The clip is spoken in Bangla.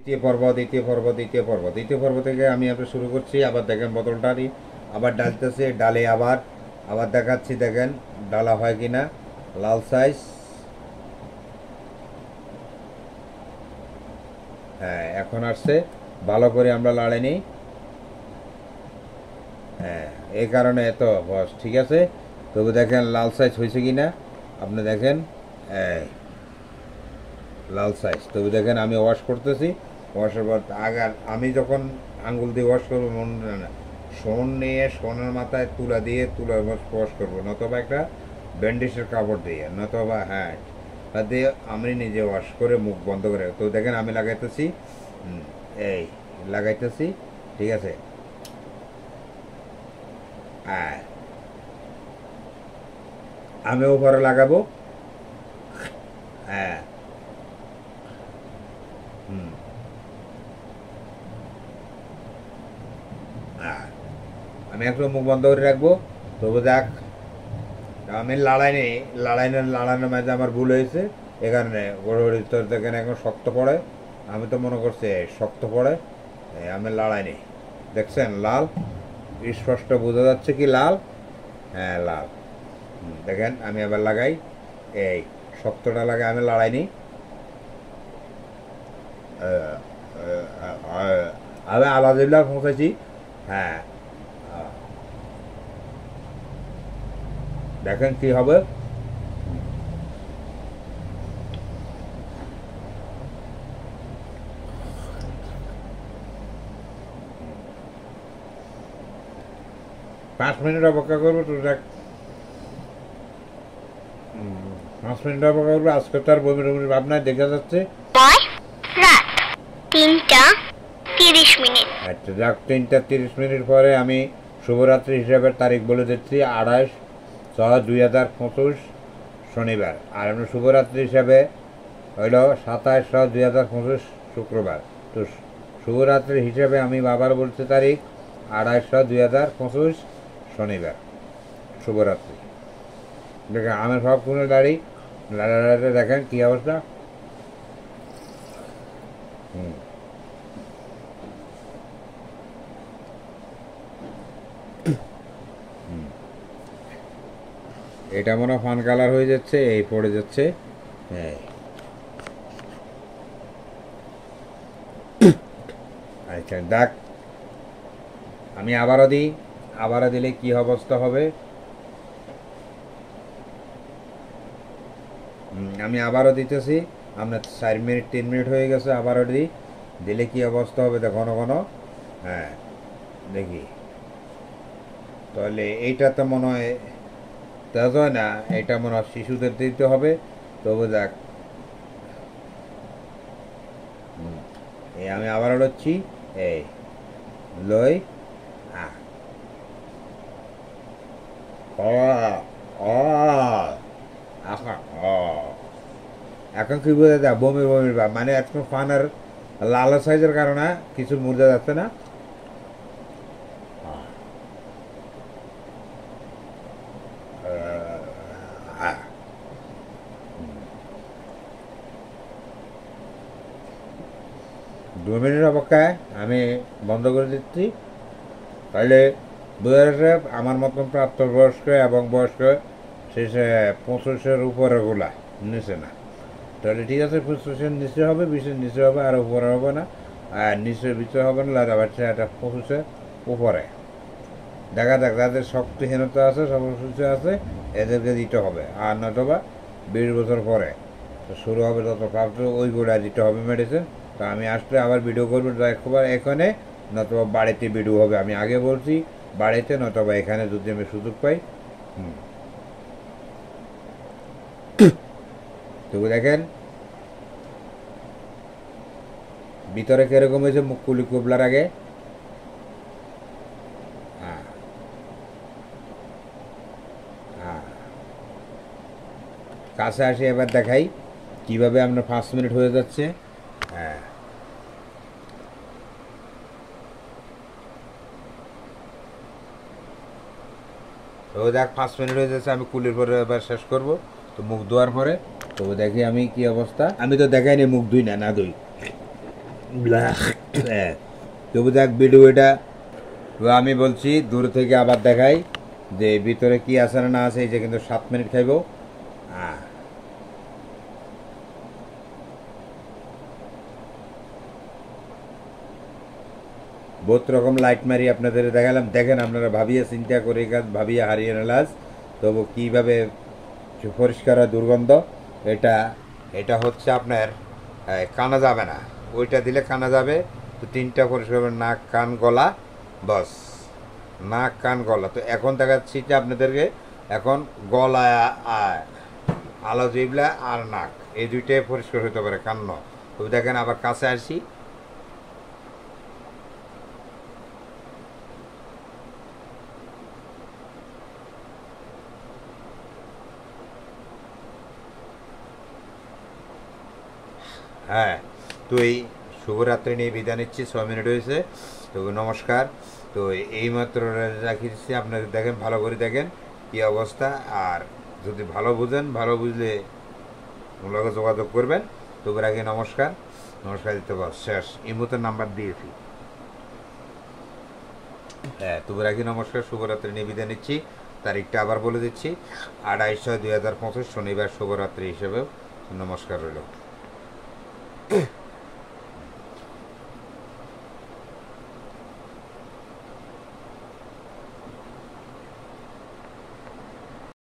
দ্বিতীয় পর্ব থেকে আমি আবার শুরু করছি। আবার দেখেন বোতলটা আবার ডালতেছে, ডালে আবার আবার দেখাচ্ছি, দেখেন ডালা হয় কিনা। লাল সাইজ, হ্যাঁ এখন আসছে। ভালো করে আমরা লাড়ে নিই, হ্যাঁ এই কারণে এত বস। ঠিক আছে, তবু দেখেন লাল সাইজ হয়েছে কিনা আপনি দেখেন, এই লাল সাইজ। তবু দেখেন আমি ওয়াশ করতেছি, ওয়াশের পর আগার আমি যখন আঙ্গুল দিয়ে ওয়াশ করবো মন না, শোন নিয়ে শোনের মাথায় তুলা দিয়ে তুলা ওয়াশ করবো, নতবা একটা ব্যান্ডেজের কাপড় দিয়ে, নতবা হ্যাঁ তা দিয়ে আমি নিজে ওয়াশ করে মুখ বন্ধ করে। তো দেখেন আমি লাগাইতেছি, এই লাগাইতেছি, ঠিক আছে। হ্যাঁ আমি উপরে লাগাবো, হ্যাঁ হুম হ্যাঁ আমি একটু মুখ বন্ধ করে রাখবো। তবু দেখ আমি লাড়ানোর মাঝে আমার ভুল হয়েছে, এ কারণে গড়গড়ি তোর দেখেন এখন শক্ত পড়ে। আমি তো মনে করছি শক্ত পড়ে, আমি লাড়াইনি। দেখছেন লাল, স্পষ্ট বোঝা যাচ্ছে কি লাল, হ্যাঁ লাল। দেখেন আমি আবার লাগাই, এই শক্তটা লাগাই, আমি লাড়াইনি। আমি আলাদা পৌঁছেছি, হ্যাঁ দেখেন কি হবে। 5 মিনিট অপেক্ষা করবো তো দেখ, 5 মিনিট অপেক্ষা করবো। আজকে তার বমি টমি ভাবনায় দেখা যাচ্ছে। রাত 3টা 30 মিনিট। আচ্ছা যাক, 3টা 30 মিনিট পরে আমি শুভরাত্রি হিসাবে তারিখ বলে দিচ্ছি, 28/6/2025 শনিবার। আর আমরা শুভরাত্রি হিসাবে হইল 27/6/2025 শুক্রবার। তো শুভরাত্রি হিসাবে আমি বাবার বলছি তারিখ 28/6/2025 শনিবার শুভরাত্রি। দেখেন আমার সব কোনো দাড়ি লাড়াতে দেখেন কী অবস্থা। হুম এটা মনে হয় ফান কালার হয়ে যাচ্ছে, এই পড়ে যাচ্ছে, হ্যাঁ আচ্ছা দেখ আমি আবারও দিই, আবারও দিলে কি অবস্থা হবে। আমি আবারও দিতেছি, আপনার 4 মিনিট 3 মিনিট হয়ে গেছে, আবারও দিই, দিলে কি অবস্থা হবে দেখো ঘন ঘন, হ্যাঁ দেখি। তাহলে এইটা তো মনে হয় তেজ হয় না, এটা মনে হয় শিশুদের দিতে হবে। তবু দেখ এই আমি আবারও লচ্ছি, এই লই, এখন কি বোঝা যায় বমির বমির ভাব, মানে এখন ফানের লাল সাইজের কারণে কিছু বোঝা যাচ্ছে না। দু মিনিট অপেক্ষায় আমি বন্ধ করে দিচ্ছি। তাহলে বোঝা যাচ্ছে আমার মতন প্রাপ্তবয়স্ক এবং বয়স্ক শেষে 25-এর উপরেগুলা, নিচে না। তাহলে ঠিক আছে, 25-এর নিচে হবে, 20-এর নিচে হবে, আর উপরে হবে না। আর নিচের ভিতরে হবে না, লাদা বাচ্চা এটা 25-এর উপরে। দেখা যাক যাদের শক্তিহীনতা আছে, সমস্যা আছে, এদেরকে দিতে হবে। আর নয়তোবা 20 বছর পরে শুরু হবে তত প্রাপ্ত ওইগুলা দিতে হবে মেডিসিন। তো আমি আসলে আবার ভিডিও করবো একবার এখানে, নতুবা বাড়িতে ভিডিও হবে। আমি আগে বলছি বাড়িতে, নতুবা এখানে যদি আমি সুযোগ পাই। তবু দেখেন ভিতরে কিরকম হয়েছে, মুখ কুলি কুবলার আগে। হ্যাঁ হ্যাঁ কাছে আসি এবার দেখাই কিভাবে আপনার 5 মিনিট হয়ে যাচ্ছে। হ্যাঁ তো দেখ 5 মিনিট হয়ে যাচ্ছে, আমি কুলির পরে এবার শেষ করব। তো মুখ ধোয়ার পরে তো দেখি আমি কি অবস্থা। আমি তো দেখাইনি মুখ ধুই না, না ধুই। তবু দেখ ভিডিও এটা তো আমি বলছি দূর থেকে আবার দেখাই যে ভিতরে কি আছে না আছে। এই যে কিন্তু 7 মিনিট খাইব। বহুত রকম লাইট মারি আপনাদের দেখালাম। দেখেন আপনারা ভাবিয়ে চিন্তা করে কাজ ভাবিয়ে হারিয়ে নেলাস তবু কীভাবে পরিষ্কার হয় দুর্গন্ধ। এটা এটা হচ্ছে আপনার কানা যাবে না, ওইটা দিলে কানা যাবে। তো 3টা পরিষ্কার হবে, নাক কান গলা, বস নাক কান গলা। তো এখন দেখাচ্ছি যে আপনাদেরকে এখন গলা আলো জিবলা আর নাক এই দুইটাই পরিষ্কার হতে পারে, কান ন। তো দেখেন আবার কাছে আসি। হ্যাঁ, তো এই শুভরাত্রি নিয়ে বিদায় নিচ্ছি। 6 মিনিট হয়েছে। তো নমস্কার। তো এইমাত্র রাখি দিচ্ছি, আপনাদের দেখেন ভালো করে দেখেন কী অবস্থা। আর যদি ভালো বুঝেন, ভালো বুঝলে ওগুলোকে যোগাযোগ করবেন। তবু রাখি নমস্কার। নমস্কার দিতে পার শেষ ইমুতের নাম্বার দিয়েছি। হ্যাঁ, তবু রাখি নমস্কার। শুভরাত্রি নিয়ে বিদায় নিচ্ছি। তারিখটা আবার বলে দিচ্ছি, 28/6/2025 শনিবার শুভরাত্রি হিসেবেও নমস্কার রইল।